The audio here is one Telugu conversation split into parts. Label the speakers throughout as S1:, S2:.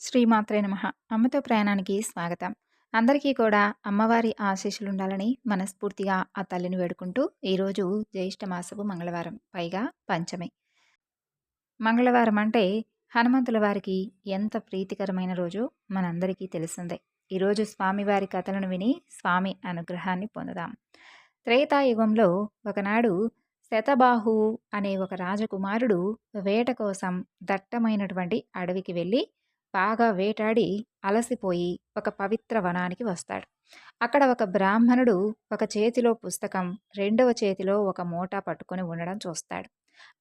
S1: శ్రీమాత్రే నమః. అమ్మతో ప్రయాణానికి స్వాగతం. అందరికీ కూడా అమ్మవారి ఆశీస్సులుండాలని మనస్ఫూర్తిగా ఆ తల్లిని వేడుకుంటూ, ఈరోజు జ్యేష్ఠ మాసపు మంగళవారం. పైగా పంచమి. మంగళవారం అంటే హనుమంతుల వారికి ఎంత ప్రీతికరమైన రోజో మనందరికీ తెలిసిందే. ఈరోజు స్వామివారి కథలను విని స్వామి అనుగ్రహాన్ని పొందుదాం. త్రేతాయుగంలో ఒకనాడు శతబాహువు అనే ఒక రాజకుమారుడు వేట కోసం దట్టమైనటువంటి అడవికి వెళ్ళి బాగా వేటాడి అలసిపోయి ఒక పవిత్ర వనానికి వస్తాడు. అక్కడ ఒక బ్రాహ్మణుడు ఒక చేతిలో పుస్తకం, రెండవ చేతిలో ఒక మూట పట్టుకొని ఉండడం చూస్తాడు.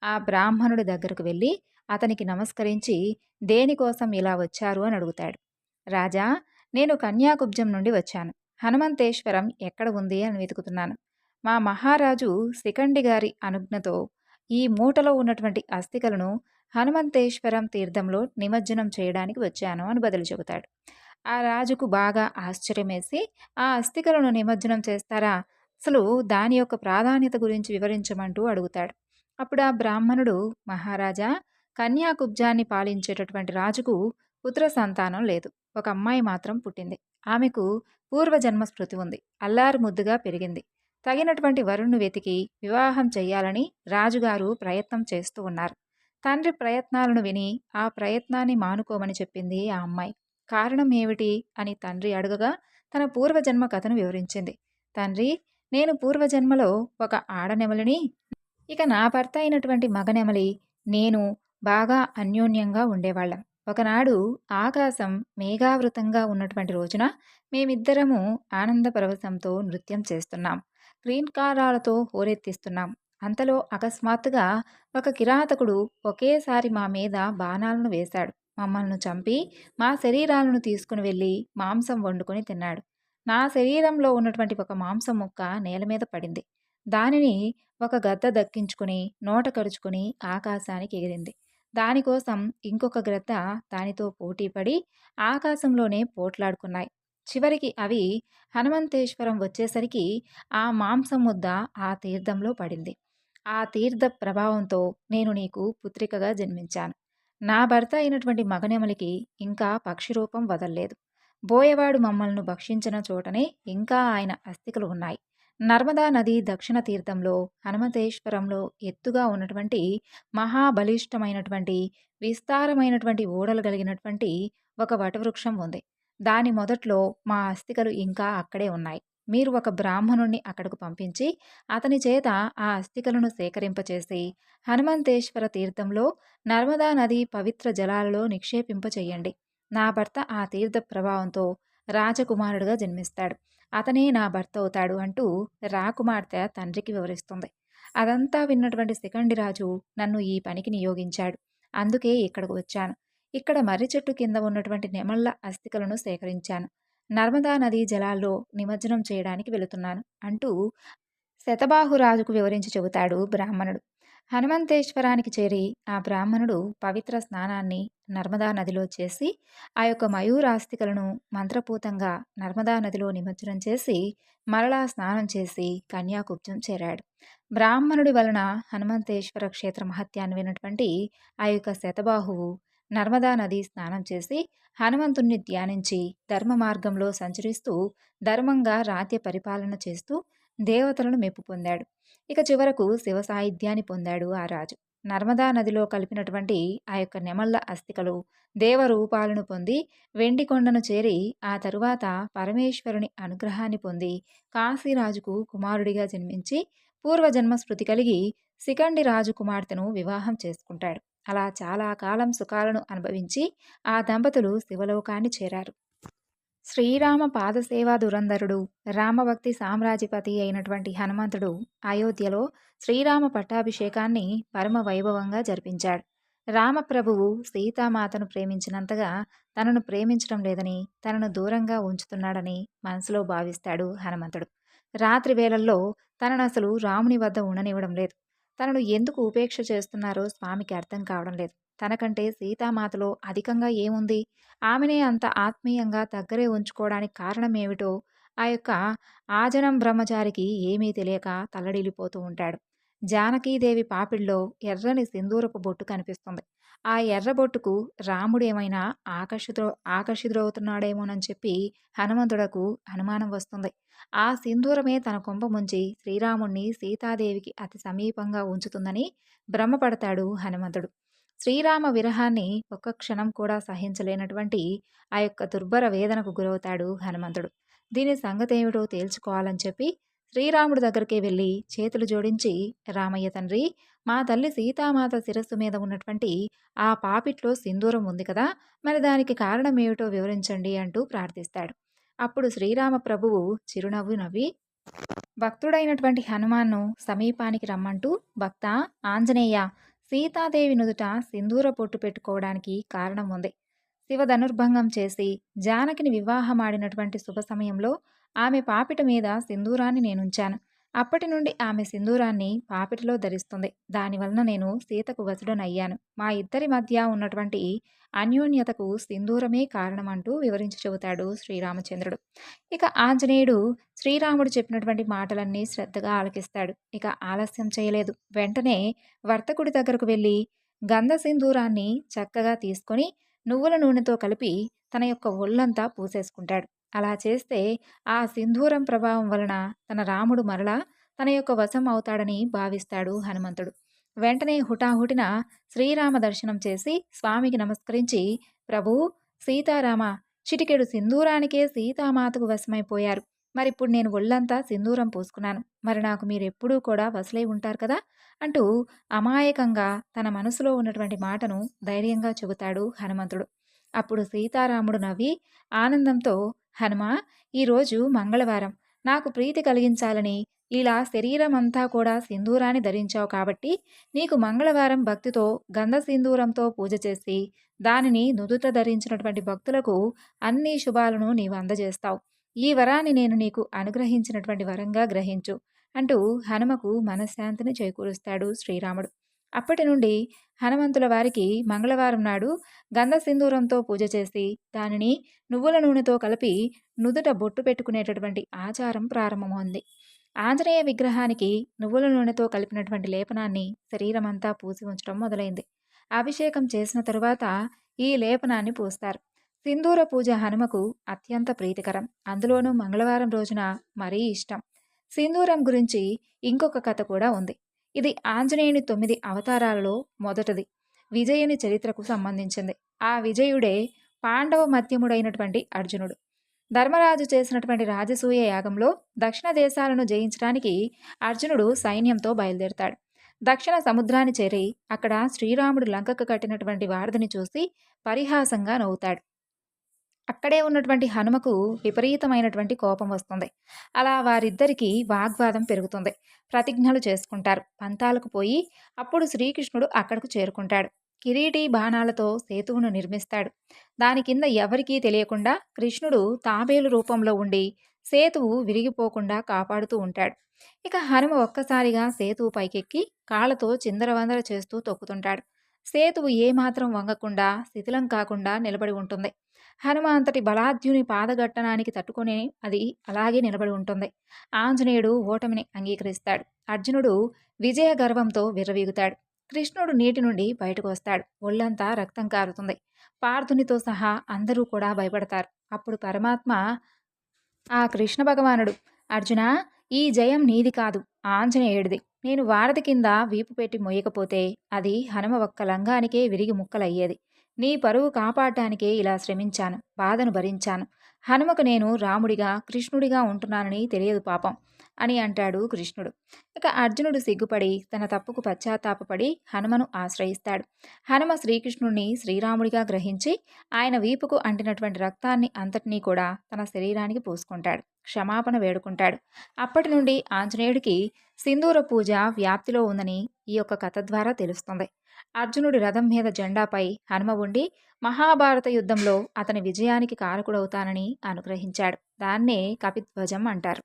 S1: ఆ బ్రాహ్మణుడి దగ్గరకు వెళ్ళి అతనికి నమస్కరించి దేనికోసం ఇలా వచ్చారు అని అడుగుతాడు. రాజా, నేను కన్యాకుబ్జం నుండి వచ్చాను. హనుమంతేశ్వరం ఎక్కడ ఉంది అని వెతుకుతున్నాను. మా మహారాజు శిఖండి గారి అనుజ్ఞతో ఈ మూటలో ఉన్నటువంటి అస్థికలను హనుమంతేశ్వరం తీర్థంలో నిమజ్జనం చేయడానికి వచ్చాను అని బదులు చెబుతాడు. ఆ రాజుకు బాగా ఆశ్చర్యమేసి, ఆ అస్థికలను నిమజ్జనం చేస్తారా? అసలు దాని యొక్క ప్రాధాన్యత గురించి వివరించమంటూ అడుగుతాడు. అప్పుడు ఆ బ్రాహ్మణుడు, మహారాజా, కన్యాకుబ్జాన్ని పాలించేటటువంటి రాజుకు పుత్ర సంతానం లేదు. ఒక అమ్మాయి మాత్రం పుట్టింది. ఆమెకు పూర్వజన్మ స్మృతి ఉంది. అల్లారు ముద్దుగా పెరిగింది. తగినటువంటి వరుణ్ణి వెతికి వివాహం చెయ్యాలని రాజుగారు ప్రయత్నం చేస్తూ ఉన్నారు. తండ్రి ప్రయత్నాలను విని ఆ ప్రయత్నాన్ని మానుకోమని చెప్పింది ఆ అమ్మాయి. కారణం ఏమిటి అని తండ్రి అడగగా తన పూర్వజన్మ కథను వివరించింది. తండ్రి, నేను పూర్వజన్మలో ఒక ఆడనెమలిని, ఇక నా భర్త అయినటువంటి మగనెమలి నేను బాగా అన్యోన్యంగా ఉండేవాళ్ళం. ఒకనాడు ఆకాశం మేఘావృతంగా ఉన్నటువంటి రోజున మేమిద్దరము ఆనంద పరవశంతో నృత్యం చేస్తున్నాం. క్రీంకారాలతో హోరెత్తిస్తున్నాం. అంతలో అకస్మాత్తుగా ఒక కిరాతకుడు ఒకేసారి మా మీద బాణాలను వేశాడు. మమ్మల్ని చంపి మా శరీరాలను తీసుకుని వెళ్ళి మాంసం వండుకొని తిన్నాడు. నా శరీరంలో ఉన్నటువంటి ఒక మాంసం ముక్క నేల మీద పడింది. దానిని ఒక గద్ద దక్కించుకుని నోట కరుచుకుని ఆకాశానికి ఎగిరింది. దానికోసం ఇంకొక గ్రద్ద దానితో పోటీపడి ఆకాశంలోనే పోట్లాడుకున్నాయి. చివరికి అవి హనుమంతేశ్వరం వచ్చేసరికి ఆ మాంసం ముద్ద ఆ తీర్థంలో పడింది. ఆ తీర్థ ప్రభావంతో నేను నీకు పుత్రికగా జన్మించాను. నా భర్త అయినటువంటి మగనెమలికి ఇంకా పక్షి రూపం వదల్లేదు. బోయవాడు మమ్మల్ని భక్షించిన చోటనే ఇంకా ఆయన అస్థికలు ఉన్నాయి. నర్మదా నది దక్షిణ తీర్థంలో హనుమంతేశ్వరంలో ఎత్తుగా ఉన్నటువంటి మహాబలిష్టమైనటువంటి విస్తారమైనటువంటి ఓడలు కలిగినటువంటి ఒక వటవృక్షం ఉంది. దాని మొదట్లో మా అస్థికలు ఇంకా అక్కడే ఉన్నాయి. మీరు ఒక బ్రాహ్మణుణ్ణి అక్కడకు పంపించి అతని చేత ఆ అస్థికలను సేకరింపచేసి హనుమంతేశ్వర తీర్థంలో నర్మదా నది పవిత్ర జలాలలో నిక్షేపింపచేయండి. నా భర్త ఆ తీర్థ ప్రభావంతో రాజకుమారుడుగా జన్మిస్తాడు. అతనే నా భర్త అవుతాడు అంటూ రాకుమార్తె తండ్రికి వివరిస్తుంది. అదంతా విన్నటువంటి శిఖండిరాజు నన్ను ఈ పనికి నియోగించాడు. అందుకే ఇక్కడకు వచ్చాను. ఇక్కడ మర్రి చెట్టు కింద ఉన్నటువంటి నెమళ్ల అస్థికలను సేకరించాను. నర్మదా నదీ జలాల్లో నిమజ్జనం చేయడానికి వెళుతున్నాను అంటూ శతబాహురాజుకు వివరించి చెబుతాడు బ్రాహ్మణుడు. హనుమంతేశ్వరానికి చేరి ఆ బ్రాహ్మణుడు పవిత్ర స్నానాన్ని నర్మదా నదిలో చేసి ఆ యొక్క మయూరాస్తికలను మంత్రపూతంగా నర్మదా నదిలో నిమజ్జనం చేసి మరలా స్నానం చేసి కన్యాకుబ్జం చేరాడు. బ్రాహ్మణుడి వలన హనుమంతేశ్వర క్షేత్ర మహత్యాన్ని విన్నటువంటి ఆ యొక్క శతబాహువు నర్మదా నది స్నానం చేసి హనుమంతుణ్ణి ధ్యానించి ధర్మ మార్గంలో సంచరిస్తూ ధర్మంగా రాజ్య పరిపాలన చేస్తూ దేవతలను మెప్పు పొందాడు. ఇక చివరకు శివ సాహిత్యాన్ని పొందాడు ఆ రాజు. నర్మదా నదిలో కలిపినటువంటి ఆ యొక్క నెమళ్ల అస్థికలు దేవరూపాలను పొంది వెండి కొండను చేరి ఆ తరువాత పరమేశ్వరుని అనుగ్రహాన్ని పొంది కాశీరాజుకు కుమారుడిగా జన్మించి పూర్వజన్మ స్మృతి కలిగి శిఖండి రాజు కుమార్తెను వివాహం చేసుకుంటాడు. అలా చాలా కాలం సుఖాలను అనుభవించి ఆ దంపతులు శివలోకాన్ని చేరారు. శ్రీరామ పాదసేవా దురంధరుడు, రామభక్తి సామ్రాజ్యపతి అయినటువంటి హనుమంతుడు అయోధ్యలో శ్రీరామ పట్టాభిషేకాన్ని పరమ వైభవంగా జరిపించాడు. రామప్రభువు సీతామాతను ప్రేమించినంతగా తనను ప్రేమించడం లేదని, తనను దూరంగా ఉంచుతున్నాడని మనసులో భావిస్తాడు హనుమంతుడు. రాత్రి వేళల్లో తనను అసలు రాముని వద్ద ఉండనివ్వడం లేదు. తనను ఎందుకు ఉపేక్ష చేస్తున్నారో స్వామికి అర్థం కావడం లేదు. తనకంటే సీతామాతలో అధికంగా ఏముంది? ఆమెనే అంత ఆత్మీయంగా దగ్గరే ఉంచుకోవడానికి కారణం ఏమిటో ఆ యొక్క ఆజనం బ్రహ్మచారికి ఏమీ తెలియక తల్లడిల్లిపోతూ ఉంటాడు. జానకీదేవి పాపిళ్ళలో ఎర్రని సింధూరపు బొట్టు కనిపిస్తుంది. ఆ ఎర్రబొట్టుకు రాముడేమైనా ఆకర్షితుడవుతున్నాడేమోనని చెప్పి హనుమంతుడకు అనుమానం వస్తుంది. ఆ సింధూరమే తన కొంప ముంచి శ్రీరాముణ్ణి సీతాదేవికి అతి సమీపంగా ఉంచుతుందని భ్రమపడతాడు హనుమంతుడు. శ్రీరామ విరహాన్ని ఒక్క క్షణం కూడా సహించలేనటువంటి ఆ యొక్క దుర్భర వేదనకు గురవుతాడు హనుమంతుడు. దీని సంగతేమిటో తేల్చుకోవాలని చెప్పి శ్రీరాముడి దగ్గరికే వెళ్ళి చేతులు జోడించి, రామయ్య తండ్రి, మా తల్లి సీతామాత శిరస్సు మీద ఉన్నటువంటి ఆ పాపిట్లో సింధూరం ఉంది కదా, మరి దానికి కారణమేమిటో వివరించండి అంటూ ప్రార్థిస్తాడు. అప్పుడు శ్రీరామ ప్రభువు చిరునవ్వు నవ్వి భక్తుడైనటువంటి హనుమాన్ను సమీపానికి రమ్మంటూ, భక్తా ఆంజనేయ, సీతాదేవి నుదుట సింధూర పొట్టు పెట్టుకోవడానికి కారణం ఉంది. శివధనుర్భంగం చేసి జానకిని వివాహమాడినటువంటి శుభ సమయంలో ఆమె పాపిట మీద సింధూరాన్ని నేనుంచాను. అప్పటి నుండి ఆమె సింధూరాన్ని పాపిటలో ధరిస్తుంది. దానివలన నేను సీతకు వశుడనయ్యాను. మా ఇద్దరి మధ్య ఉన్నటువంటి అన్యోన్యతకు సింధూరమే కారణమంటూ వివరించి చెబుతాడు శ్రీరామచంద్రుడు. ఇక ఆంజనేయుడు శ్రీరాముడు చెప్పినటువంటి మాటలన్నీ శ్రద్ధగా ఆలకిస్తాడు. ఇక ఆలస్యం చేయలేదు. వెంటనే వర్తకుడి దగ్గరకు వెళ్ళి గంధ సింధూరాన్ని చక్కగా తీసుకొని నువ్వుల నూనెతో కలిపి తన యొక్క ఒళ్ళంతా పూసేసుకుంటాడు. అలా చేస్తే ఆ సింధూరం ప్రభావం వలన తన రాముడు మరలా తన యొక్క వశం అవుతాడని భావిస్తాడు హనుమంతుడు. వెంటనే హుటాహుటిన శ్రీరామ దర్శనం చేసి స్వామికి నమస్కరించి, ప్రభూ, సీతారామ, చిటికెడు సింధూరానికే సీతామాతకు వశమైపోయారు. మరిప్పుడు నేను ఒళ్ళంతా సింధూరం పూసుకున్నాను. మరి నాకు మీరెప్పుడూ కూడా వసలై ఉంటారు కదా అంటూ అమాయకంగా తన మనసులో ఉన్నటువంటి మాటను ధైర్యంగా చెబుతాడు హనుమంతుడు. అప్పుడు సీతారాముడు నవ్వి ఆనందంతో, హనుమా, ఈరోజు మంగళవారం, నాకు ప్రీతి కలిగించాలని ఇలా శరీరమంతా కూడా సింధూరాన్ని ధరించావు కాబట్టి నీకు మంగళవారం భక్తితో గంధ సింధూరంతో పూజ చేసి దానిని నుదుట ధరించినటువంటి భక్తులకు అన్ని శుభాలను నీవు అందజేస్తావు. ఈ వరాన్ని నేను నీకు అనుగ్రహించినటువంటి వరంగా గ్రహించు అంటూ హనుమకు మనశ్శాంతిని చేకూరుస్తాడు శ్రీరాముడు. అప్పటి నుండి హనుమంతుల వారికి మంగళవారం నాడు గంధ సింధూరంతో పూజ చేసి దానిని నువ్వుల నూనెతో కలిపి నుదుట బొట్టు పెట్టుకునేటటువంటి ఆచారం ప్రారంభమైంది. ఆంజనేయ విగ్రహానికి నువ్వుల నూనెతో కలిపినటువంటి లేపనాన్ని శరీరమంతా పూసి ఉంచడం మొదలైంది. అభిషేకం చేసిన తరువాత ఈ లేపనాన్ని పూస్తారు. సింధూర పూజ హనుమకు అత్యంత ప్రీతికరం. అందులోనూ మంగళవారం రోజున మరీ ఇష్టం. సింధూరం గురించి ఇంకొక కథ కూడా ఉంది. ఇది ఆంజనేయుని 9 అవతారాలలో మొదటిది. విజయుని చరిత్రకు సంబంధించింది. ఆ విజయుడే పాండవ మధ్యముడైనటువంటి అర్జునుడు. ధర్మరాజు చేసినటువంటి రాజసూయ యాగంలో దక్షిణ దేశాలను జయించడానికి అర్జునుడు సైన్యంతో బయలుదేరతాడు. దక్షిణ సముద్రాన్ని చేరి అక్కడ శ్రీరాముడు లంకకు కట్టినటువంటి వారధిని చూసి పరిహాసంగా నవ్వుతాడు. అక్కడే ఉన్నటువంటి హనుమకు విపరీతమైనటువంటి కోపం వస్తుంది. అలా వారిద్దరికీ వాగ్వాదం పెరుగుతుంది. ప్రతిజ్ఞలు చేసుకుంటారు. పంతాలకు పోయి అప్పుడు శ్రీకృష్ణుడు అక్కడకు చేరుకుంటాడు. కిరీటి బాణాలతో సేతువును నిర్మిస్తాడు. దాని కింద ఎవరికీ తెలియకుండా కృష్ణుడు తాబేలు రూపంలో ఉండి సేతువు విరిగిపోకుండా కాపాడుతూ ఉంటాడు. ఇక హనుమ ఒక్కసారిగా సేతువు పైకెక్కి కాళ్ళతో చిందరవందర చేస్తూ తొక్కుతుంటాడు. సేతువు ఏమాత్రం వంగకుండా శిథిలం కాకుండా నిలబడి ఉంటుంది. హనుమ అంతటి బలాఢ్యుని పాదగట్టనానికి తట్టుకుని అది అలాగే నిలబడి ఉంటుంది. ఆంజనేయుడు ఓటమిని అంగీకరిస్తాడు. అర్జునుడు విజయ గర్వంతో విర్రవీగుతాడు. కృష్ణుడు నీటి నుండి బయటకు వస్తాడు. ఒళ్ళంతా రక్తం కారుతుంది. పార్థునితో సహా అందరూ కూడా భయపడతారు. అప్పుడు పరమాత్మ ఆ కృష్ణ భగవానుడు, అర్జున, ఈ జయం నీది కాదు, ఆంజనేయుడిది. నేను వారధి కింద వీపు పెట్టి మొయ్యకపోతే అది హనుమ ఒక్క లంగానికే విరిగి ముక్కలయ్యేది. నీ పరువు కాపాడటానికే ఇలా శ్రమించాను, బాధను భరించాను. హనుమకు నేను రాముడిగా కృష్ణుడిగా ఉంటున్నానని తెలియదు పాపం అని అంటాడు కృష్ణుడు. ఇక అర్జునుడు సిగ్గుపడి తన తప్పుకు పశ్చాత్తాపపడి హనుమను ఆశ్రయిస్తాడు. హనుమ శ్రీకృష్ణుడిని శ్రీరాముడిగా గ్రహించి ఆయన వీపుకు అంటినటువంటి రక్తాన్ని అంతటినీ కూడా తన శరీరానికి పూసుకుంటాడు. క్షమాపణ వేడుకుంటాడు. అప్పటి నుండి ఆంజనేయుడికి సింధూర పూజ వ్యాప్తిలో ఉందని ఈ యొక్క కథ ద్వారా తెలుస్తుంది. అర్జునుడి రథం మీద జెండాపై హనుమ ఉండి మహాభారత యుద్ధంలో అతని విజయానికి కారకుడవుతానని అనుగ్రహించాడు. దాన్నే కపిధ్వజం అంటారు.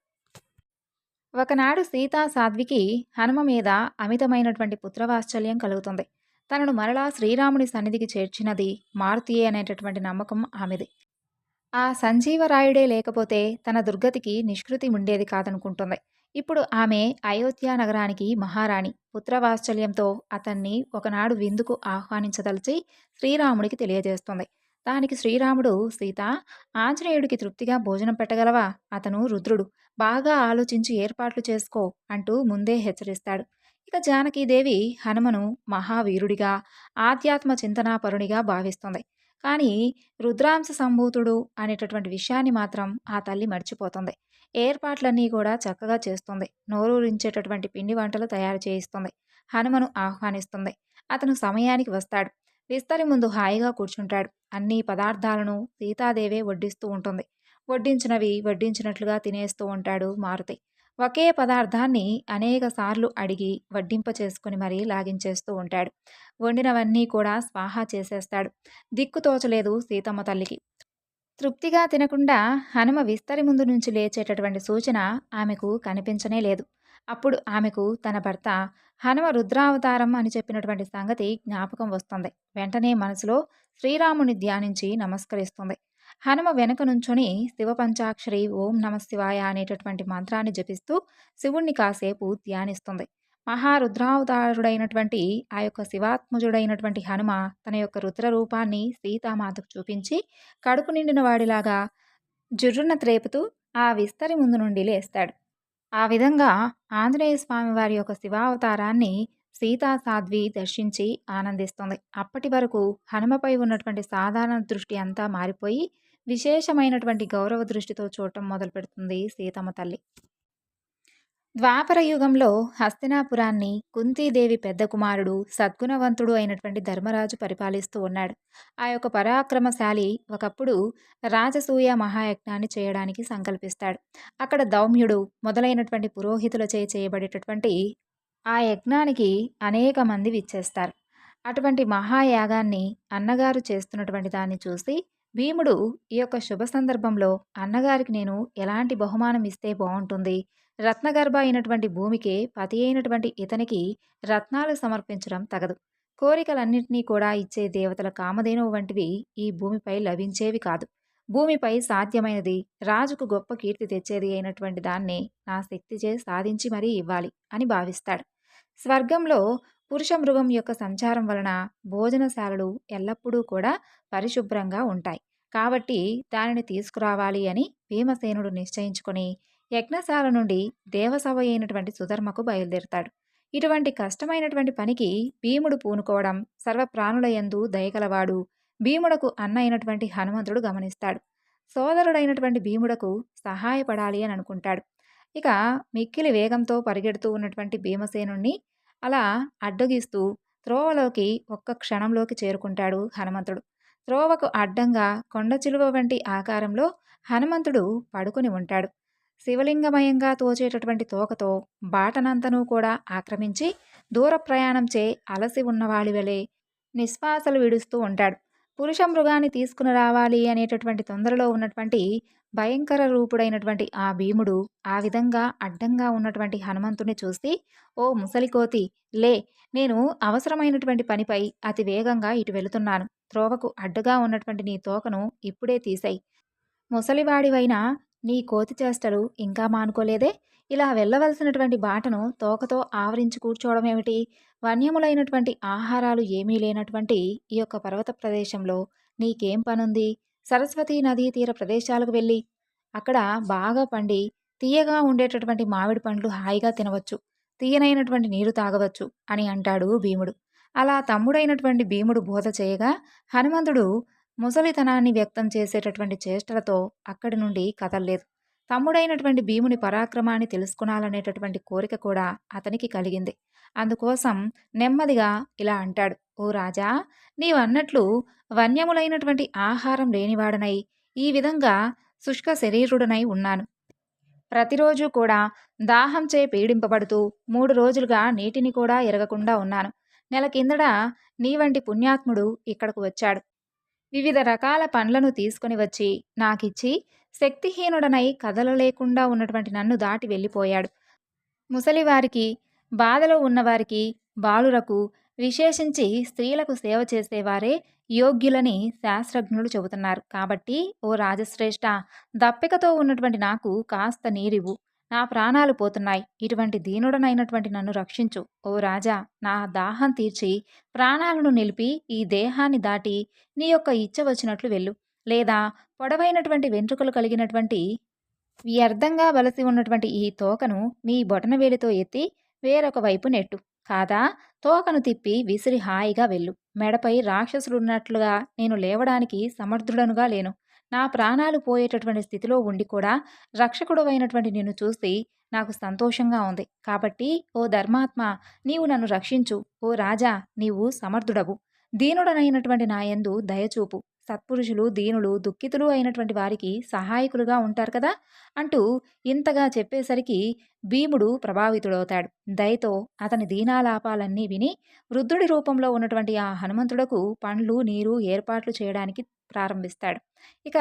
S1: ఒకనాడు సీతా సాధ్వికి హనుమ మీద అమితమైనటువంటి పుత్రవాత్సల్యం కలుగుతుంది. తనను మరలా శ్రీరాముని సన్నిధికి చేర్చినది మారుతియే అనేటటువంటి నమ్మకం ఆమెది. ఆ సంజీవరాయుడే లేకపోతే తన దుర్గతికి నిష్కృతి ఉండేది కాదనుకుంటుంది. ఇప్పుడు ఆమె అయోధ్య నగరానికి మహారాణి. పుత్రవాత్సల్యంతో అతన్ని ఒకనాడు విందుకు ఆహ్వానించదలిచి శ్రీరాముడికి తెలియజేస్తుంది. దానికి శ్రీరాముడు, సీత, ఆంజనేయుడికి తృప్తిగా భోజనం పెట్టగలవా? అతను రుద్రుడు. బాగా ఆలోచించి ఏర్పాట్లు చేసుకో అంటూ ముందే హెచ్చరిస్తాడు. ఇక జానకీదేవి హనుమను మహావీరుడిగా, ఆధ్యాత్మ చింతనాపరునిగా భావిస్తుంది. కానీ రుద్రాంశ సంభూతుడు అనేటటువంటి విషయాన్ని మాత్రం ఆ తల్లి మర్చిపోతుంది. ఏర్పాట్లన్నీ కూడా చక్కగా చేస్తుంది. నోరూరించేటటువంటి పిండి వంటలు తయారు చేయిస్తుంది. హనుమను ఆహ్వానిస్తుంది. అతను సమయానికి వస్తాడు. విస్తరి ముందు హాయిగా కూర్చుంటాడు. అన్ని పదార్థాలను సీతాదేవే వడ్డిస్తూ ఉంటుంది. వడ్డించినవి వడ్డించినట్లుగా తినేస్తూ ఉంటాడు మారుతి. ఒకే పదార్థాన్ని అనేక సార్లు అడిగి వడ్డింప చేసుకుని మరీ లాగించేస్తూ ఉంటాడు. వండినవన్నీ కూడా స్వాహా చేసేస్తాడు. దిక్కు తోచలేదు సీతమ్మ తల్లికి. తృప్తిగా తినకుండా హనుమ విస్తరి ముందు నుంచి లేచేటటువంటి సూచన ఆమెకు కనిపించనే లేదు. అప్పుడు ఆమెకు తన భర్త హనుమ రుద్రావతారం అని చెప్పినటువంటి సంగతి జ్ఞాపకం వస్తుంది. వెంటనే మనసులో శ్రీరాముని ధ్యానించి నమస్కరిస్తుంది. హనుమ వెనక నుంచొని శివపంచాక్షరి ఓం నమశివాయ అనేటటువంటి మంత్రాన్ని జపిస్తూ శివుణ్ణి కాసేపు ధ్యానిస్తుంది. మహారుద్రావతారుడైనటువంటి ఆ యొక్క శివాత్మజుడైనటువంటి హనుమ తన యొక్క రుద్ర రూపాన్ని సీతామాతకు చూపించి కడుపు నిండిన వాడిలాగా జుర్రున త్రేపుతూ ఆ విస్తరి ముందు నుండి లేస్తాడు. ఆ విధంగా ఆంజనేయ స్వామి వారి యొక్క శివావతారాన్ని సీతా సాధ్వి దర్శించి ఆనందిస్తుంది. అప్పటి వరకు హనుమపై ఉన్నటువంటి సాధారణ దృష్టి అంతా మారిపోయి విశేషమైనటువంటి గౌరవ దృష్టితో చూడటం మొదలుపెడుతుంది సీతమ్మ తల్లి. ద్వాపర యుగంలో హస్తినాపురాన్ని కుంతీదేవి పెద్ద కుమారుడు సద్గుణవంతుడు అయినటువంటి ధర్మరాజు పరిపాలిస్తూ ఉన్నాడు. ఆ యొక్క పరాక్రమశాలి ఒకప్పుడు రాజసూయ మహాయజ్ఞాన్ని చేయడానికి సంకల్పిస్తాడు. అక్కడ దౌమ్యుడు మొదలైనటువంటి పురోహితులచే చేయబడేటటువంటి ఆ యజ్ఞానికి అనేక మంది విచ్చేస్తారు. అటువంటి మహాయాగాన్ని అన్నగారు చేస్తున్నటువంటి దాన్ని చూసి భీముడు ఈ యొక్క శుభ సందర్భంలో అన్నగారికి నేను ఎలాంటి బహుమానం ఇస్తే బాగుంటుంది, రత్నగర్భ అయినటువంటి భూమికి పతి అయినటువంటి ఇతనికి రత్నాలు సమర్పించడం తగదు. కోరికలన్నింటినీ కూడా ఇచ్చే దేవతల కామధేనువు వంటివి ఈ భూమిపై లభించేవి కాదు. భూమిపై సాధ్యమైనది, రాజుకు గొప్ప కీర్తి తెచ్చేది అయినటువంటి దాన్నే నా శక్తిచే సాధించి మరీ ఇవ్వాలి అని భావిస్తాడు. స్వర్గంలో పురుష మృగం యొక్క సంచారం వలన భోజనశాలలు ఎల్లప్పుడూ కూడా పరిశుభ్రంగా ఉంటాయి. కాబట్టి దానిని తీసుకురావాలి అని భీమసేనుడు నిశ్చయించుకొని యజ్ఞశాల నుండి దేవసభ అయినటువంటి సుధర్మకు బయలుదేరుతాడు. ఇటువంటి కష్టమైనటువంటి పనికి భీముడు పూనుకోవడం సర్వప్రాణులయందు దయగలవాడు భీముడకు అన్న అయినటువంటి హనుమంతుడు గమనిస్తాడు. సోదరుడైనటువంటి భీముడకు సహాయపడాలి అని అనుకుంటాడు. ఇక మిక్కిలి వేగంతో పరిగెడుతూ ఉన్నటువంటి భీమసేనుణ్ణి అలా అడ్డగిస్తూ త్రోవలోకి ఒక్క క్షణంలోకి చేరుకుంటాడు హనుమంతుడు. త్రోవకు అడ్డంగా కొండ చిలువ వంటి ఆకారంలో హనుమంతుడు పడుకుని ఉంటాడు. శివలింగమయంగా తోచేటటువంటి తోకతో బాటనంతనూ కూడా ఆక్రమించి దూర ప్రయాణం చే అలసి ఉన్నవాడి వలె నిశ్వాసలు విడుస్తూ ఉంటాడు. పురుష మృగాన్ని తీసుకుని రావాలి అనేటటువంటి తొందరలో ఉన్నటువంటి భయంకర రూపుడైనటువంటి ఆ భీముడు ఆ విధంగా అడ్డంగా ఉన్నటువంటి హనుమంతుని చూసి, ఓ ముసలికోతి, లే, నేను అవసరమైనటువంటి పనిపై అతి వేగంగా ఇటు వెళుతున్నాను. త్రోవకు అడ్డుగా ఉన్నటువంటి నీ తోకను ఇప్పుడే తీసేయి. ముసలివాడివైనా నీ కోతి చేష్టలు ఇంకా మానుకోలేదే? ఇలా వెళ్ళవలసినటువంటి బాటను తోకతో ఆవరించి కూర్చోవడమేమిటి? వన్యములైనటువంటి ఆహారాలు ఏమీ లేనటువంటి ఈ యొక్క పర్వత ప్రదేశంలో నీకేం పనుంది? సరస్వతీ నదీ తీర ప్రదేశాలకు వెళ్ళి అక్కడ బాగా పండి తీయగా ఉండేటటువంటి మామిడి పండ్లు హాయిగా తినవచ్చు, తీయనైనటువంటి నీరు తాగవచ్చు అని అంటాడు భీముడు. అలా తమ్ముడైనటువంటి భీముడు బోధ చేయగా హనుమంతుడు ముసలితనాన్ని వ్యక్తం చేసేటటువంటి చేష్టలతో అక్కడి నుండి కదల్లేదు. తమ్ముడైనటువంటి భీముని పరాక్రమాన్ని తెలుసుకునాలనేటటువంటి కోరిక కూడా అతనికి కలిగింది. అందుకోసం నెమ్మదిగా ఇలా అంటాడు, ఓ రాజా, నీవన్నట్లు వన్యములైనటువంటి ఆహారం లేనివాడనై ఈ విధంగా శుష్క శరీరుడనై ఉన్నాను. ప్రతిరోజు కూడా దాహంచే పీడింపబడుతూ 3 రోజులుగా నీటిని కూడా ఎరగకుండా ఉన్నాను. నెల కిందట నీ వంటి పుణ్యాత్ముడు ఇక్కడకు వచ్చాడు. వివిధ రకాల పండ్లను తీసుకుని వచ్చి నాకిచ్చి శక్తిహీనుడనై కదలలేకుండా ఉన్నటువంటి నన్ను దాటి వెళ్ళిపోయాడు. ముసలివారికి, బాధలో ఉన్నవారికి, బాలురకు, విశేషించి స్త్రీలకు సేవ చేసేవారే యోగ్యులని శాస్త్రజ్ఞులు చెబుతున్నారు. కాబట్టి ఓ రాజశ్రేష్ఠ, దప్పికతో ఉన్నటువంటి నాకు కాస్త నీరివ్వు. నా ప్రాణాలు పోతున్నాయి. ఇటువంటి దీనుడనైనటువంటి నన్ను రక్షించు. ఓ రాజా! నా దాహం తీర్చి, ప్రాణాలను నిలిపి, ఈ దేహాన్ని దాటి నీ యొక్క ఇచ్చ వచ్చినట్లు వెళ్ళు. లేదా పొడవైనటువంటి వెంట్రుకలు కలిగినటువంటి వ్యర్థంగా బలసి ఉన్నటువంటి ఈ తోకను నీ బొటనవేలితో ఎత్తి వేరొక వైపు నెట్టు. కాదా తోకను తిప్పి విసిరి హాయిగా వెళ్ళు. మెడపై రాక్షసుడున్నట్లుగా నేను లేవడానికి సమర్థుడనుగా లేను. నా ప్రాణాలు పోయేటటువంటి స్థితిలో ఉండి కూడా రక్షకుడవైనటువంటి నిన్ను చూసి నాకు సంతోషంగా ఉంది. కాబట్టి ఓ ధర్మాత్మ, నీవు నన్ను రక్షించు. ఓ రాజా, నీవు సమర్థుడవు. దీనుడనైనటువంటి నాయందు దయచూపు. సత్పురుషులు, దీనులు, దుఃఖితులు అయినటువంటి వారికి సహాయకులుగా ఉంటారు కదా అంటూ ఇంతగా చెప్పేసరికి భీముడు ప్రభావితుడవుతాడు. దయతో అతని దీనాలాపాలన్నీ విని వృద్ధుడి రూపంలో ఉన్నటువంటి ఆ హనుమంతుడకు పండ్లు, నీరు ఏర్పాట్లు చేయడానికి ప్రారంభిస్తాడు. ఇక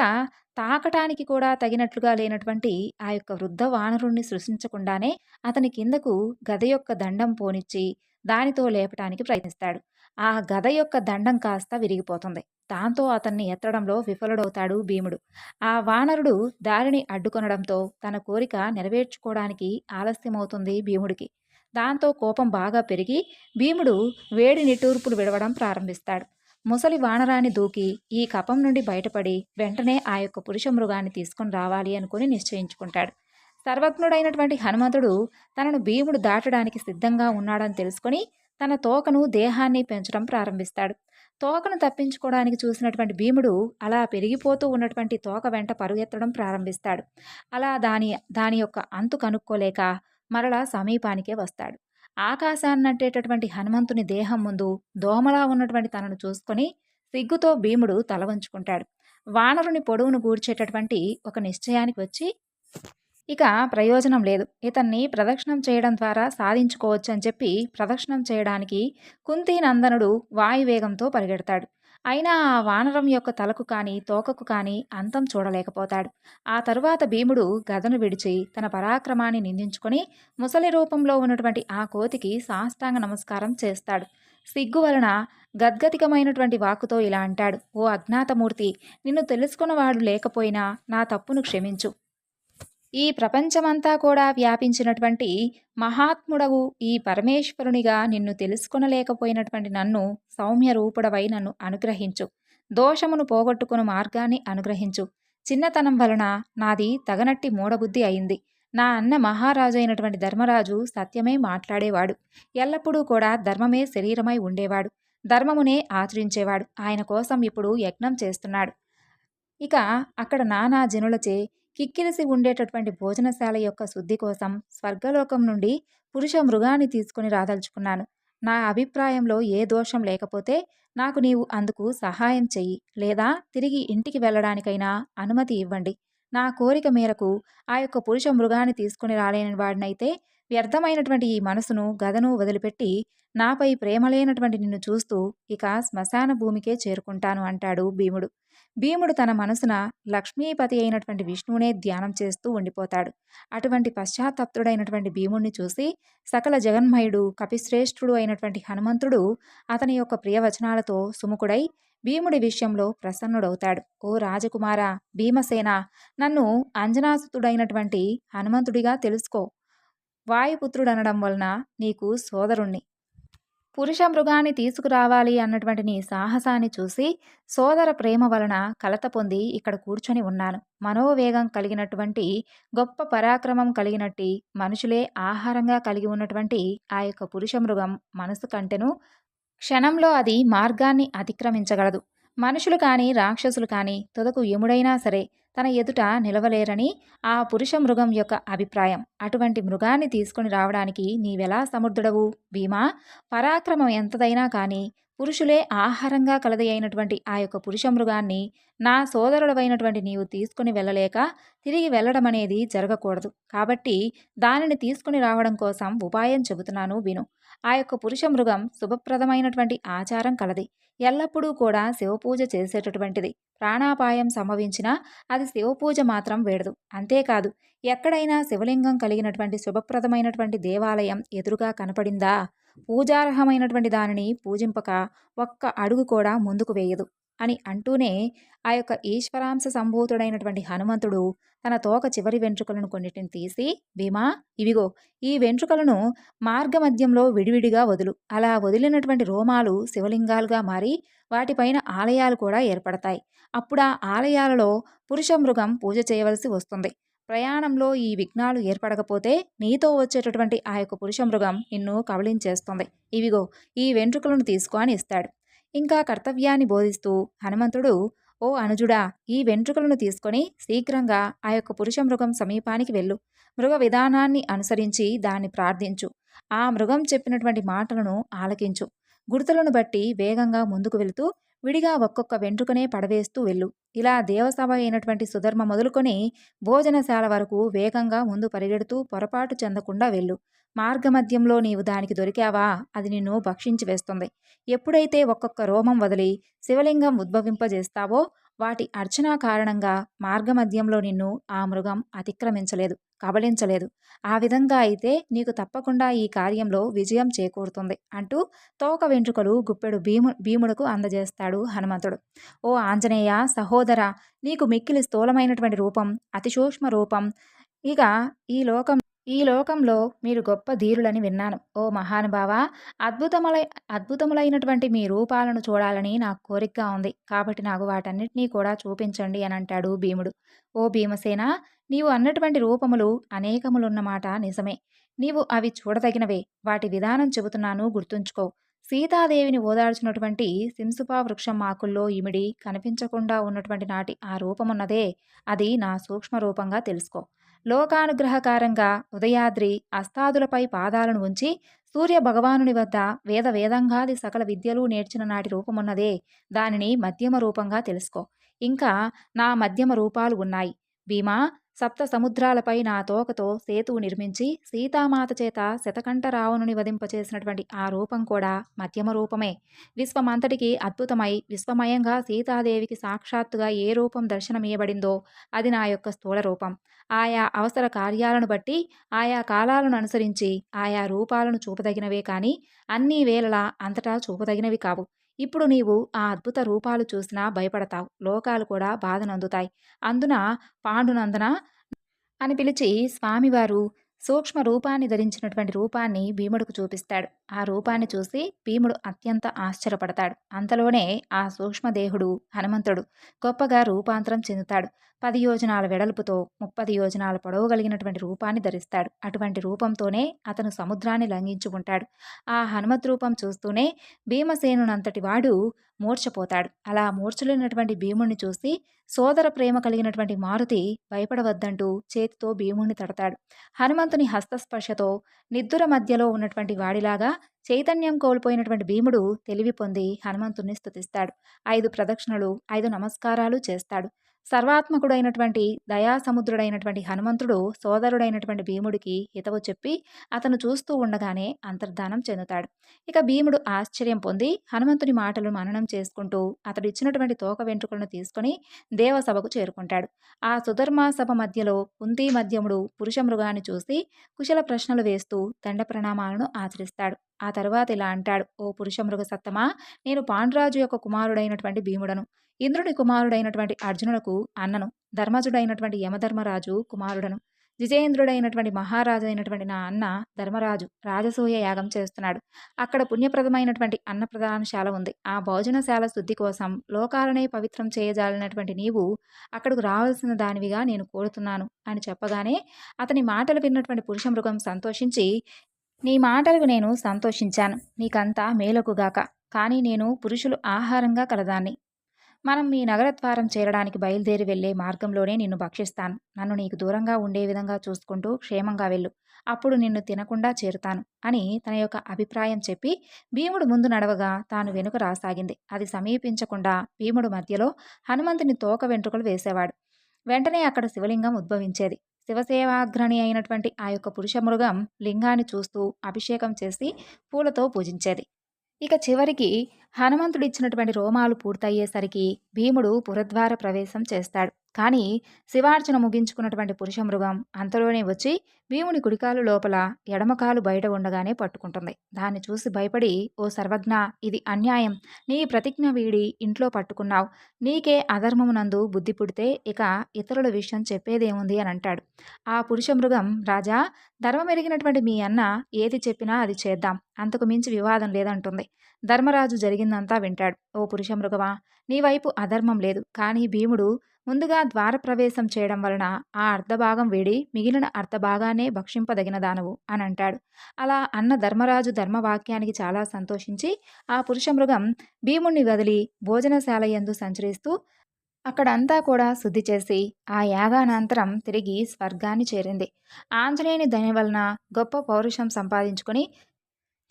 S1: తాకటానికి కూడా తగినట్లుగా లేనటువంటి ఆ యొక్క వృద్ధ వానరుణ్ణి సృష్టించకుండానే అతని కిందకు గద యొక్క దండం పోనిచ్చి దానితో లేపటానికి ప్రయత్నిస్తాడు. ఆ గద యొక్క దండం కాస్త విరిగిపోతుంది. దాంతో అతన్ని ఎత్తడంలో విఫలుడవుతాడు భీముడు. ఆ వానరుడు దారిని అడ్డుకొనడంతో తన కోరిక నెరవేర్చుకోవడానికి ఆలస్యమవుతుంది భీముడికి. దాంతో కోపం బాగా పెరిగి భీముడు వేడి నిట్టూర్పులు విడవడం ప్రారంభిస్తాడు. ముసలి వానరాన్ని దూకి ఈ కపం నుండి బయటపడి వెంటనే ఆ యొక్క పురుష మృగాన్ని తీసుకొని రావాలి అనుకుని నిశ్చయించుకుంటాడు. సర్వజ్ఞుడైనటువంటి హనుమంతుడు తనను భీముడు దాటడానికి సిద్ధంగా ఉన్నాడని తెలుసుకొని తన తోకను, దేహాన్ని పెంచడం ప్రారంభిస్తాడు. తోకను తప్పించుకోవడానికి చూసినటువంటి భీముడు అలా పెరిగిపోతూ ఉన్నటువంటి తోక వెంట పరుగెత్తడం ప్రారంభిస్తాడు. అలా దాని దాని యొక్క అంతు కనుక్కోలేక మరలా సమీపానికే వస్తాడు. ఆకాశాన్నంటేటటువంటి హనుమంతుని దేహం ముందు దోమలా ఉన్నటువంటి తనను చూసుకొని సిగ్గుతో భీముడు తల వంచుకుంటాడు. వానరుని పొడవును గూర్చేటటువంటి ఒక నిశ్చయానికి వచ్చి ఇక ప్రయోజనం లేదు, ఇతన్ని ప్రదక్షిణం చేయడం ద్వారా సాధించుకోవచ్చు అని చెప్పి ప్రదక్షిణం చేయడానికి కుంతీనందనుడు వాయువేగంతో పరిగెడతాడు. అయినా ఆ వానరం యొక్క తలకు కానీ తోకకు కానీ అంతం చూడలేకపోతాడు. ఆ తరువాత భీముడు గదను విడిచి తన పరాక్రమాన్ని నిందించుకొని ముసలి రూపంలో ఉన్నటువంటి ఆ కోతికి సాష్టాంగ నమస్కారం చేస్తాడు. సిగ్గు వలన గద్గతికమైనటువంటి వాక్కుతో ఇలా అంటాడు: ఓ అజ్ఞాతమూర్తి, నిన్ను తెలుసుకున్నవాడు లేకపోయినా నా తప్పును క్షమించు. ఈ ప్రపంచమంతా కూడా వ్యాపించినటువంటి మహాత్ముడవు ఈ పరమేశ్వరునిగా నిన్ను తెలుసుకొనలేకపోయినటువంటి నన్ను సౌమ్య రూపుడవై నన్ను అనుగ్రహించు. దోషమును పోగొట్టుకుని మార్గాన్ని అనుగ్రహించు. చిన్నతనం వలన నాది తగనట్టి మూఢబుద్ధి అయింది. నా అన్న మహారాజు అయినటువంటి ధర్మరాజు సత్యమే మాట్లాడేవాడు. ఎల్లప్పుడూ కూడా ధర్మమే శరీరమై ఉండేవాడు. ధర్మమునే ఆచరించేవాడు. ఆయన కోసం ఇప్పుడు యజ్ఞం చేస్తున్నాడు. ఇక అక్కడ నానా జనులచే కిక్కిరిసి ఉండేటటువంటి భోజనశాల యొక్క శుద్ధి కోసం స్వర్గలోకం నుండి పురుష మృగాన్ని తీసుకుని రాదలుచుకున్నాను. నా అభిప్రాయంలో ఏ దోషం లేకపోతే నాకు నీవు అందుకు సహాయం చెయ్యి, లేదా తిరిగి ఇంటికి వెళ్ళడానికైనా అనుమతి ఇవ్వండి. నా కోరిక మేరకు ఆ యొక్క పురుష మృగాన్ని తీసుకుని రాలేని వాడినైతే వ్యర్థమైనటువంటి ఈ మనసును, గదను వదిలిపెట్టి నాపై ప్రేమలేనటువంటి నిన్ను చూస్తూ ఇక శ్మశాన భూమికే చేరుకుంటాను అంటాడు భీముడు. భీముడు తన మనసున లక్ష్మీపతి అయినటువంటి విష్ణువునే ధ్యానం చేస్తూ ఉండిపోతాడు. అటువంటి పశ్చాత్తప్తుడైనటువంటి భీముణ్ణి చూసి సకల జగన్మయుడు, కపిశ్రేష్ఠుడు అయినటువంటి హనుమంతుడు అతని యొక్క ప్రియవచనాలతో సుముఖుడై భీముడి విషయంలో ప్రసన్నుడవుతాడు. ఓ రాజకుమార భీమసేన, నన్ను అంజనాసుతుడైనటువంటి హనుమంతుడిగా తెలుసుకో. వాయుపుత్రుడనడం వలన నీకు సోదరుణ్ణి. పురుష మృగాన్ని తీసుకురావాలి అన్నటువంటి నీ సాహసాన్ని చూసి సోదర ప్రేమ వలన కలత పొంది ఇక్కడ కూర్చొని ఉన్నాను. మనోవేగం కలిగినటువంటి గొప్ప పరాక్రమం కలిగినట్టి మనుషులే ఆహారంగా కలిగి ఉన్నటువంటి ఆ యొక్క పురుష మృగం మనసు కంటెను క్షణంలో అది మార్గాన్ని అతిక్రమించగలదు. మనుషులు కానీ రాక్షసులు కానీ తుదకు యముడైనా సరే తన ఎదుట నిలవలేరని ఆ పురుష మృగం యొక్క అభిప్రాయం. అటువంటి మృగాన్ని తీసుకుని రావడానికి నీవెలా సమర్థుడవు భీమా? పరాక్రమం ఎంతదైనా కానీ పురుషులే ఆహారంగా కలది అయినటువంటి ఆ యొక్క పురుష మృగాన్ని నా సోదరుడవైనటువంటి నీవు తీసుకుని వెళ్ళలేక తిరిగి వెళ్ళడం అనేది జరగకూడదు. కాబట్టి దానిని తీసుకుని రావడం కోసం ఉపాయం చెబుతున్నాను విను. ఆ యొక్క పురుష మృగం శుభప్రదమైనటువంటి ఆచారం కలది. ఎల్లప్పుడూ కూడా శివపూజ చేసేటటువంటిది. ప్రాణాపాయం సంభవించినా అది శివపూజ మాత్రం వేడదు. అంతేకాదు, ఎక్కడైనా శివలింగం కలిగినటువంటి శుభప్రదమైనటువంటి దేవాలయం ఎదురుగా కనపడిందా పూజార్హమైనటువంటి దానిని పూజింపక ఒక్క అడుగు కూడా ముందుకు వేయదు. అని అంటూనే ఆ యొక్క ఈశ్వరాంశ సంభూతుడైనటువంటి హనుమంతుడు తన తోక చివరి వెంట్రుకలను కొన్నిటిని తీసి, భీమా, ఇవిగో ఈ వెంట్రుకలను మార్గమధ్యంలో విడివిడిగా వదులు. అలా వదిలినటువంటి రోమాలు శివలింగాలుగా మారి వాటిపైన ఆలయాలు కూడా ఏర్పడతాయి. అప్పుడా ఆలయాలలో పురుష మృగం పూజ చేయవలసి వస్తుంది. ప్రయాణంలో ఈ విఘ్నాలు ఏర్పడకపోతే నీతో వచ్చేటటువంటి ఆ యొక్క పురుష మృగం నిన్ను కబళించేస్తుంది. ఇవిగో ఈ వెంట్రుకలను తీసుకో అని ఇస్తాడు. ఇంకా కర్తవ్యాన్ని బోధిస్తూ హనుమంతుడు, ఓ అనుజుడా, ఈ వెంట్రుకలను తీసుకొని శీఘ్రంగా ఆ యొక్క పురుష మృగం సమీపానికి వెళ్ళు. మృగ విధానాన్ని అనుసరించి దాన్ని ప్రార్థించు. ఆ మృగం చెప్పినటువంటి మాటలను ఆలకించు. గుర్తులను బట్టి వేగంగా ముందుకు వెళుతూ విడిగా ఒక్కొక్క వెంట్రుకనే పడవేస్తూ వెళ్ళు. ఇలా దేవసభ అయినటువంటి సుధర్మ మొదలుకొని భోజనశాల వరకు వేగంగా ముందు పరిగెడుతూ పొరపాటు చెందకుండా వెళ్ళు. మార్గమధ్యంలో నీవు దానికి దొరికావా, అది నిన్ను భక్షించి వేస్తుంది. ఎప్పుడైతే ఒక్కొక్క రోమం వదిలి శివలింగం ఉద్భవింపజేస్తావో వాటి అర్చన కారణంగా మార్గమధ్యంలో నిన్ను ఆ మృగం అతిక్రమించలేదు, కబళించలేదు. ఆ విధంగా అయితే నీకు తప్పకుండా ఈ కార్యంలో విజయం చేకూరుతుంది అంటూ తోక వెంట్రుకలు గుప్పెడు భీముడుకు అందజేస్తాడు హనుమంతుడు. ఓ ఆంజనేయ సహోదర, నీకు మిక్కిలి స్థూలమైనటువంటి రూపం, అతి సూక్ష్మ రూపం. ఇక ఈ లోకంలో మీరు గొప్ప ధీరులని విన్నాను. ఓ మహానుభావ, అద్భుతములైనటువంటి మీ రూపాలను చూడాలని నాకు కోరికగా ఉంది. కాబట్టి నాకు వాటన్నిటినీ కూడా చూపించండి అని అంటాడు భీముడు. ఓ భీమసేన, నీవు అన్నటువంటి రూపములు అనేకములున్నమాట నిజమే. నీవు అవి చూడదగినవే. వాటి విధానం చెబుతున్నాను, గుర్తుంచుకో. సీతాదేవిని ఓదార్చినటువంటి సింసుపా వృక్షం ఆకుల్లో ఇమిడి కనిపించకుండా ఉన్నటువంటి నాటి ఆ రూపమున్నదే, అది నా సూక్ష్మ రూపంగా తెలుసుకో. లోకానుగ్రహకారంగా ఉదయాద్రి అస్తాదులపై పాదాలను ఉంచి సూర్య భగవానుని వద్ద వేదంగాది సకల విద్యలు నేర్చిన నాటి రూపమున్నదే, దానిని మధ్యమ రూపంగా తెలుసుకో. ఇంకా నా మధ్యమ రూపాలు ఉన్నాయి. భీమా, సప్త సముద్రాలపై నా తోకతో సేతువు నిర్మించి సీతామాత చేత శతకంఠ రావణుని వధింపచేసినటువంటి ఆ రూపం కూడా మధ్యమ రూపమే. విశ్వమంతటికి అద్భుతమై విశ్వమయంగా సీతాదేవికి సాక్షాత్తుగా ఏ రూపం దర్శనమీయబడిందో అది నా యొక్క స్థూల రూపం. ఆయా అవసర కార్యాలను బట్టి ఆయా కాలాలను అనుసరించి ఆయా రూపాలను చూపదగినవే కానీ అన్ని వేళలా అంతటా చూపదగినవి కావు. ఇప్పుడు నీవు ఆ అద్భుత రూపాలు చూసినా భయపడతావు, లోకాలు కూడా బాధనందుతాయి. అందున పాండునందన అని పిలిచి స్వామివారు సూక్ష్మ రూపాన్ని ధరించినటువంటి రూపాన్ని భీముడికి చూపిస్తాడు. ఆ రూపాన్ని చూసి భీముడు అత్యంత ఆశ్చర్యపడతాడు. అంతలోనే ఆ సూక్ష్మదేహుడు హనుమంతుడు గొప్పగా రూపాంతరం చెందుతాడు. 10 యోజనాల వెడల్పుతో 30 యోజనాల పొడవు కలిగినటువంటి రూపాన్ని ధరిస్తాడు. అటువంటి రూపంతోనే అతను సముద్రాన్ని లంఘించుకుంటాడు. ఆ హనుమత్ రూపం చూస్తూనే భీమసేనునంతటి వాడు మూర్ఛపోతాడు. అలా మూర్ఛలేనటువంటి భీముణ్ణి చూసి సోదర ప్రేమ కలిగినటువంటి మారుతి భయపడవద్దంటూ చేతితో భీముణ్ణి తడతాడు. హనుమంతుని హస్తస్పర్శతో నిద్దుర మధ్యలో ఉన్నటువంటి వాడిలాగా చైతన్యం కోల్పోయినటువంటి భీముడు తెలివి పొంది హనుమంతుణ్ణి స్తుతిస్తాడు. 5 ప్రదక్షిణలు 5 నమస్కారాలు చేస్తాడు. సర్వాత్మకుడైనటువంటి దయాసముద్రుడైనటువంటి హనుమంతుడు సోదరుడైనటువంటి భీముడికి హితవు చెప్పి అతను చూస్తూ ఉండగానే అంతర్ధానం చెందుతాడు. ఇక భీముడు ఆశ్చర్యం పొంది హనుమంతుని మాటలు మననం చేసుకుంటూ అతడు ఇచ్చినటువంటి తోక వెంట్రుకలను తీసుకుని దేవసభకు చేరుకుంటాడు. ఆ సుధర్మా సభ మధ్యలో కుంతీ మధ్యముడు పురుష మృగాన్ని చూసి కుశల ప్రశ్నలు వేస్తూ దండ ప్రణామాలను ఆచరిస్తాడు. ఆ తరువాత ఇలా అంటాడు, ఓ పురుష మృగ సత్తమా, నేను పాండురాజు యొక్క కుమారుడైనటువంటి భీముడను. ఇంద్రుడి కుమారుడైనటువంటి అర్జునులకు అన్నను. ధర్మజుడైనటువంటి యమధర్మరాజు కుమారుడను. జిజేంద్రుడైనటువంటి మహారాజు అయినటువంటి నా అన్న ధర్మరాజు రాజసూయ యాగం చేస్తున్నాడు. అక్కడ పుణ్యప్రదమైనటువంటి అన్నప్రదానశాల ఉంది. ఆ భోజనశాల శుద్ధి కోసం లోకాలనే పవిత్రం చేయజాలినటువంటి నీవు అక్కడకు రావాల్సిన దానివిగా నేను కోరుతున్నాను అని చెప్పగానే అతని మాటలు విన్నటువంటి పురుష మృగం సంతోషించి, నీ మాటలకు నేను సంతోషించాను, నీకంతా మేలుకుగాక. కానీ నేను పురుషులు ఆహారంగా కలదాన్ని. మనం మీ నగరద్వారం చేరడానికి బయలుదేరి వెళ్లే మార్గంలోనే నిన్ను భక్షిస్తాను. నన్ను నీకు దూరంగా ఉండే విధంగా చూసుకుంటూ క్షేమంగా వెళ్ళు. అప్పుడు నిన్ను తినకుండా చేరుతాను అని తన యొక్క అభిప్రాయం చెప్పి భీముడు ముందు నడవగా తాను వెనుక రాసాగింది. అది సమీపించకుండా భీముడు మధ్యలో హనుమంతుని తోక వెంట్రుకలు వేసేవాడు. వెంటనే అక్కడ శివలింగం ఉద్భవించేది. శివసేవాగ్రణి అయినటువంటి ఆ యొక్క పురుష మృగం లింగాన్ని చూస్తూ అభిషేకం చేసి పూలతో పూజించేది. ఇక చివరికి హనుమంతుడిచ్చినటువంటి రోమాలు పూర్తయ్యేసరికి భీముడు పురద్వార ప్రవేశం చేస్తాడు. కానీ శివార్చన ముగించుకున్నటువంటి పురుషమృగం అంతలోనే వచ్చి భీముని కుడికాలు లోపల ఎడమకాలు బయట ఉండగానే పట్టుకుంటుంది. దాన్ని చూసి భయపడి, "ఓ సర్వజ్ఞ, ఇది అన్యాయం. నీ ప్రతిజ్ఞ వీడి ఇంట్లో పట్టుకున్నావు. నీకే అధర్మమునందు బుద్ధి పుడితే ఇక ఇతరుల విషయం చెప్పేదేముంది" అని అంటాడు. ఆ పురుషమృగం, "రాజా, ధర్మమెరిగినటువంటి మీ అన్న ఏది చెప్పినా అది చేద్దాం. అంతకు మించి వివాదం లేదంటుంది." ధర్మరాజు జరిగిందంతా వింటాడు. "ఓ పురుషమృగమా, నీ వైపు అధర్మం లేదు. కానీ భీముడు ముందుగా ద్వారప్రవేశం చేయడం వలన ఆ అర్ధభాగం వీడి మిగిలిన అర్ధభాగాన్నే భక్షింపదగిన దానవు" అని అంటాడు. అలా అన్న ధర్మరాజు ధర్మవాక్యానికి చాలా సంతోషించి ఆ పురుషమృగం భీముణ్ణి వదిలి భోజనశాల యందు సంచరిస్తూ అక్కడంతా కూడా శుద్ధి చేసి ఆ యాగానంతరం తిరిగి స్వర్గాన్ని చేరింది. ఆంజనేయుని దయ వలన గొప్ప పౌరుషం సంపాదించుకుని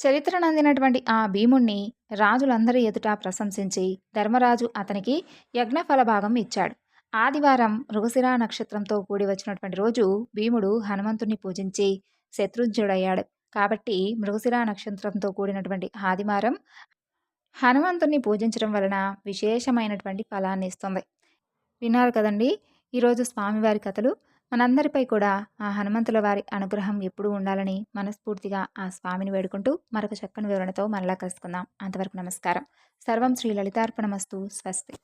S1: చరిత్రనందినటువంటి ఆ భీముణ్ణి రాజులందరి ఎదుట ప్రశంసించి ధర్మరాజు అతనికి యజ్ఞఫల భాగం ఇచ్చాడు. ఆదివారం మృగశిర నక్షత్రంతో కూడి వచ్చినటువంటి రోజు భీముడు హనుమంతుణ్ణి పూజించి శత్రుంజయుడయ్యాడు. కాబట్టి మృగశిర నక్షత్రంతో కూడినటువంటి ఆదివారం హనుమంతుణ్ణి పూజించడం వలన విశేషమైనటువంటి ఫలాన్ని ఇస్తుంది. విన్నారు కదండి ఈరోజు స్వామివారి కథలు. మనందరిపై కూడా ఆ హనుమంతుల వారి అనుగ్రహం ఎప్పుడూ ఉండాలని మనస్ఫూర్తిగా ఆ స్వామిని వేడుకుంటూ మరొక చక్కని వివరణతో మరలా కలుసుకుందాం. అంతవరకు నమస్కారం. సర్వం శ్రీ లలితార్పణమస్తు. స్వస్తి.